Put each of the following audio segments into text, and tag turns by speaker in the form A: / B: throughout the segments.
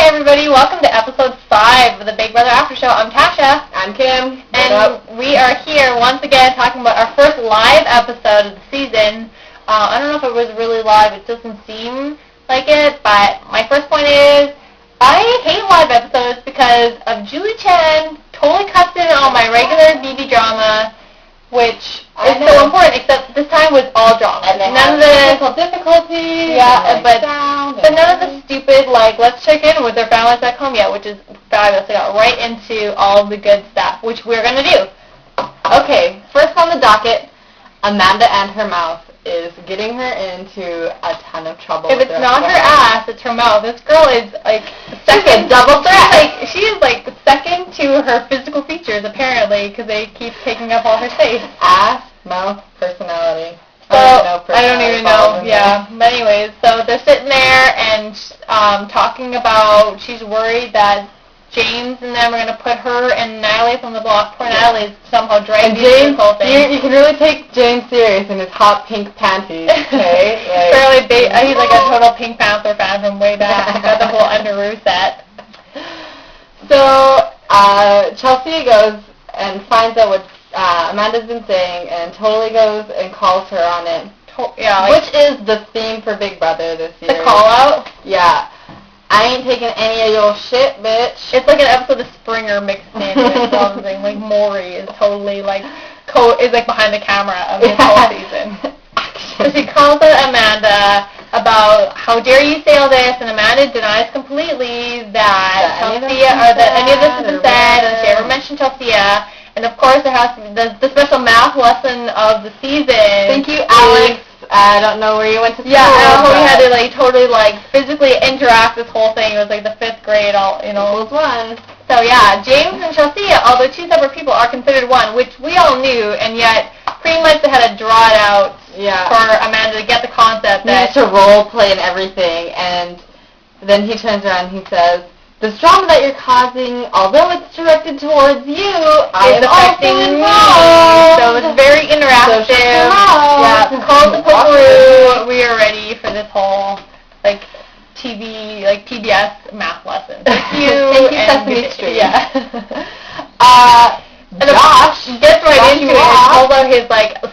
A: everybody. Welcome to episode 5 of the Big Brother Aftershow. I'm Tasha.
B: I'm Kim.
A: And we are here once again talking about our first live episode of the season. I don't know if it was really live. It doesn't seem like it. But my first point is I hate live episodes because of Julie Chen totally cuts in on my regular BB drama, which is so important, except this time was all drama.
B: And
A: none of the
B: technical difficulties.
A: but none of the stupid, let's check in with their families.com yet, which is fabulous. They got right into all the good stuff, which we're going to do.
B: Okay, first on the docket, Amanda and her mouth is getting her into a ton of trouble.
A: If it's not her ass, it's her mouth. This girl is,
B: second double threat.
A: She is, second to her physical features, apparently, because they keep taking up all her space.
B: Ass, mouth, personality.
A: So, I don't even know. Yeah. But anyways, so they're sitting there and talking about she's worried that James and them are going to put her and Natalie from the block. Poor Natalie's somehow dragged into this whole thing.
B: You can really take James serious in his hot pink panties, okay?
A: He's like a total Pink Panther fan from way back. He got the whole Underoos set.
B: So, Chelsea goes and finds out what Amanda's been saying and totally goes and calls her on it. Which is the theme for Big Brother this year.
A: The call-out?
B: Yeah. I ain't taking any of your shit, bitch.
A: It's like an episode of Springer mixed in with something. Maury is totally, behind the camera of this whole season. So she calls out Amanda about how dare you say all this, and Amanda denies completely that Chelsea, or that any of this has been said, and she ever mentioned Chelsea. And of course, there has to be the special math lesson of the season.
B: Thank you, Alex. I don't know where you went to school.
A: Yeah, we had to totally physically interact this whole thing. It was the 5th grade,
B: Equals one.
A: So yeah, James and Chelsea, although two separate people, are considered one, which we all knew, and yet pretty much they had to draw it out for Amanda to get the concept that
B: to role play and everything. And then he turns around and he says, "This drama that you're causing, although it's directed towards you,
A: is affecting me." So it's very interactive. Yeah, call the Pokeroo. We are ready for this whole TV, PBS math lesson. Thank you.
B: Thank you, Sesame Street.
A: Yeah.
B: And Josh
A: gets right into it and calls out his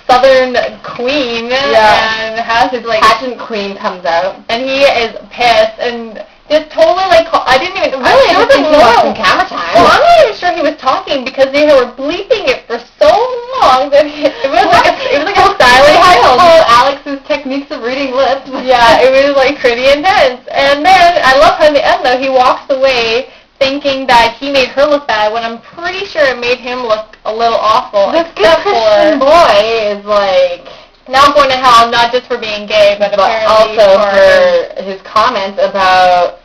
A: Southern Queen and has his
B: pageant queen comes out,
A: and he is pissed and just totally I didn't even
B: really think he was in camera time.
A: Well, I'm not even sure he was talking because they were bleeping it for so long that it was like a silent child.
B: Alex's techniques of reading lips.
A: Yeah, it was pretty intense. And then I love how in the end though he walks away thinking that he made her look bad when I'm pretty sure it made him look a little awful.
B: This good Christian boy is
A: now I'm going to hell, not just for being gay, but apparently
B: also for his comments about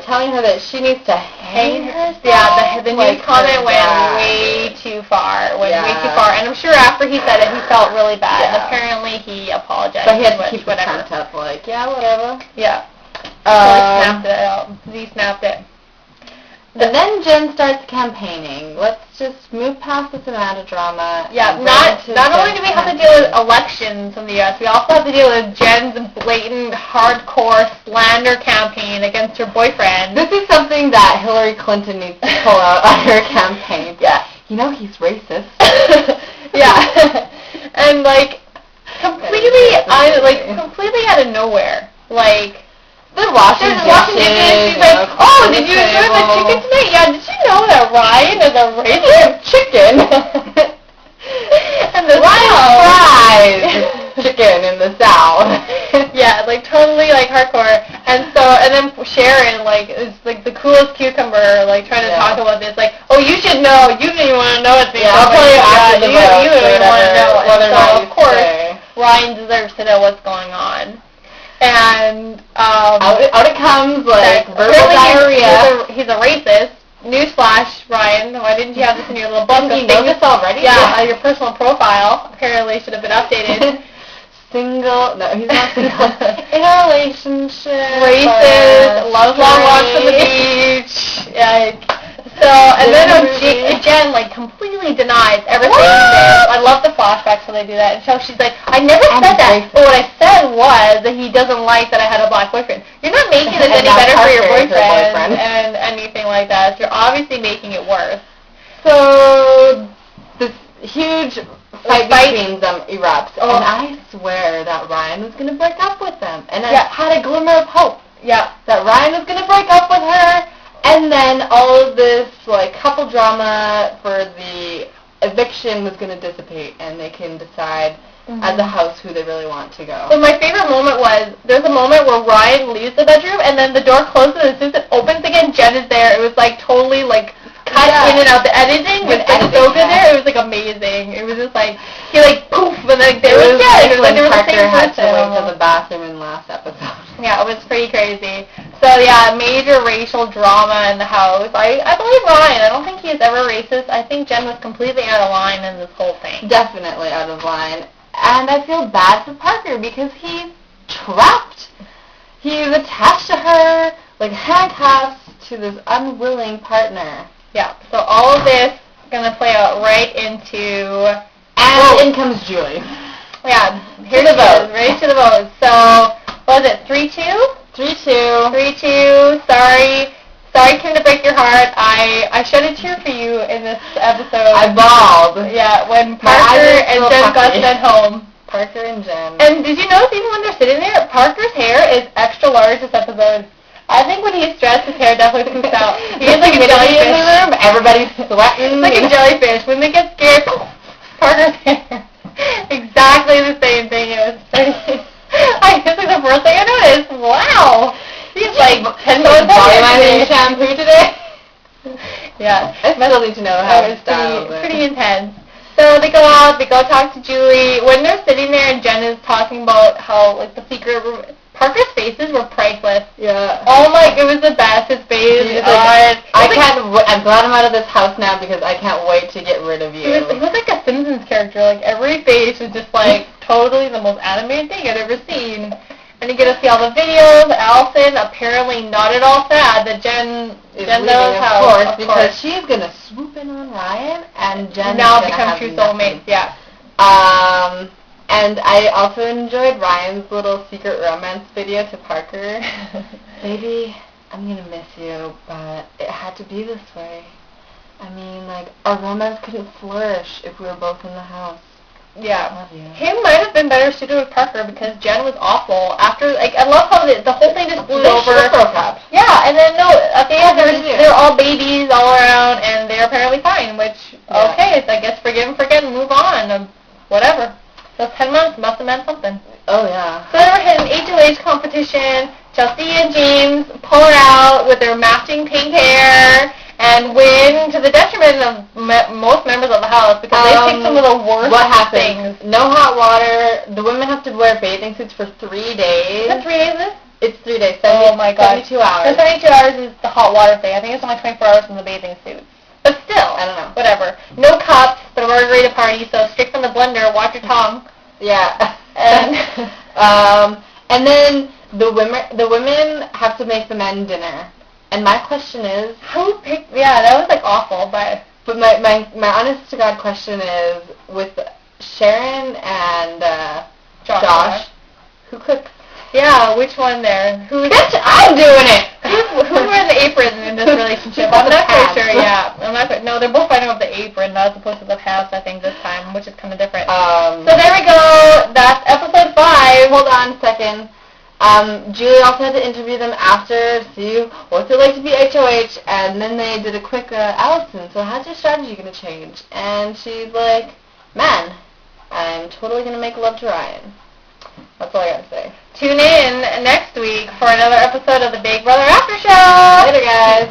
B: telling her that she needs to hang herself.
A: Yeah, the news comment went way too far. And I'm sure after he said it, he felt really bad. And apparently he apologized.
B: But he had to keep the front up, whatever.
A: Yeah. So he snapped it out. Z snapped it.
B: And then Jen starts campaigning. Let's just move past this Amanda drama.
A: Yeah, not only do we have to deal with elections in the U.S., we also have to deal with Jen's blatant, hardcore slander campaign against her boyfriend.
B: This is something that Hillary Clinton needs to pull out on her campaign.
A: Yeah.
B: He's racist.
A: Yeah. And, completely out of nowhere.
B: They're washing dishes.
A: She's like, "Oh, did you enjoy the chicken tonight? Yeah, did you know that Ryan is a racist chicken?" And the
B: Ryan fries chicken in the South.
A: Yeah, totally hardcore. And then Sharon is the coolest cucumber, trying to talk about this. "Oh, you should know. You didn't even want to know it."
B: Yeah, I'll tell you after the vote.
A: You didn't want to know.
B: Whether or not
A: of course, Ryan deserves to know what's going on. And
B: out it comes verbal diarrhea.
A: He's a racist. Newsflash, Ryan. Why didn't you have this in your little book?
B: You know this already?
A: Yeah, your personal profile apparently should have been updated.
B: Single. No, he's not single. In a relationship.
A: Racist. Loves long walks on the beach. So, and then Jen, completely denies everything this. I love the flashbacks when they do that. And so she's like, I never said that. But what I said was that he doesn't like that I had a black boyfriend. You're not making this any better for your boyfriend. obviously making it worse.
B: So this huge fight between them erupts, and I swear that Ryan was going to break up with them. And I had a glimmer of hope.
A: Yeah.
B: That Ryan was going to break up with her, and then all of this, like, couple drama for the eviction was going to dissipate, and they can decide as a house who they really want to go.
A: So my favorite moment was, there's a moment where Ryan leaves the bedroom, and then the door closes, and as soon as it opens again, Jen is there. It was, like, totally, like, cut in and out. The editing was, like, so good there. It was, like, amazing. It was just, like, he, like, poof, and, like, there was Jen. It was like they were the same person.
B: Parker had to wait to the bathroom in last episode.
A: Yeah, it was pretty crazy. So, yeah, major racial drama in the house. I believe Ryan. I don't think he is ever racist. I think Jen was completely out of line in this whole thing.
B: Definitely out of line. And I feel bad for Parker because he's trapped. He's attached to her, like handcuffs to this unwilling partner.
A: Yeah, so all of this is going to play out right into...
B: And in comes Julie.
A: Yeah, here's the vote. Ready to the vote. So, what was it, 3-2?
B: 3-2.
A: 3-2. Sorry, Kim, to break your heart. I shed a tear for you in this episode.
B: I bawled.
A: Yeah, when Parker and Jen got sent home.
B: Parker and Jen.
A: And did you notice even when they're sitting there, Parker's hair is extra large this episode. I think when he's stressed, his hair definitely poops out. He is like a jellyfish.
B: In the room, everybody's sweating.
A: It's like a jellyfish. When they get scared, Parker's hair. Exactly the same thing. It was pretty... I guess like the first thing I noticed, wow. He's like 10 minutes
B: body shampoo today.
A: Yeah.
B: I still need to know how it's
A: pretty intense. So they go out, they go talk to Julie. When they're sitting there and Jen is talking about how, like, the secret room, Parker's faces were priceless.
B: Yeah.
A: Oh my, it was the best. His face.
B: I'm glad I'm out of this house now because I can't wait to get rid of you.
A: He was like a Simpsons character. Like, every face was just, like, totally the most animated thing I'd ever seen. And you get to see all the videos. Allison apparently not at all sad that Jen knows how.
B: Of course, because she's going to swoop in on Ryan, and Jen
A: now become true soulmates. Yeah.
B: And I also enjoyed Ryan's little secret romance video to Parker. Baby, I'm going to miss you, but it had to be this way. I mean, like, our romance couldn't flourish if we were both in the house.
A: Yeah. Love you. He might have been better suited with Parker because Jen was awful. After, like, I love how the whole thing just blew over.
B: Broke up.
A: Yeah, and then, at the end, they're all babies all around, and they're apparently fine, which, okay, it's, I guess, forgive and forget and move on, whatever. Those 10 months must have meant something.
B: Oh, yeah.
A: So they were hitting HOH competition. Chelsea and James pull her out with their matching pink hair and win to the detriment of most members of the house because they picked some of the worst things.
B: No hot water. The women have to wear bathing suits for 3 days.
A: Is it 3 days?
B: It's 3 days.
A: Oh, my God.
B: 72 hours.
A: So 72 hours is the hot water thing. I think it's only 24 hours from the bathing suits. But still,
B: I don't know.
A: Whatever. No cups, but a margarita party, so stick from the blender, watch your tongue.
B: Yeah.
A: And
B: and then the women have to make the men dinner. And my question is,
A: who picked? Yeah, that was like awful. But
B: my honest to God question is, with Sharon and Josh, who cooks?
A: Yeah, which one there?
B: Bitch, I'm doing it.
A: Who wears the apron in this relationship? I'm not quite sure. Yeah, I'm not quite. No, they're both fighting over the apron as opposed to the pants, I think, this time, which is kind of different. So there we go. That's episode 5.
B: Hold on a second. Julie also had to interview them after to see what's it like to be HOH, and then they did a quick Allison, so how's your strategy going to change? And she's like, man, I'm totally going to make love to Ryan. That's all I got to say.
A: Tune in next week for another episode of the Big Brother Aftershow.
B: Later, guys.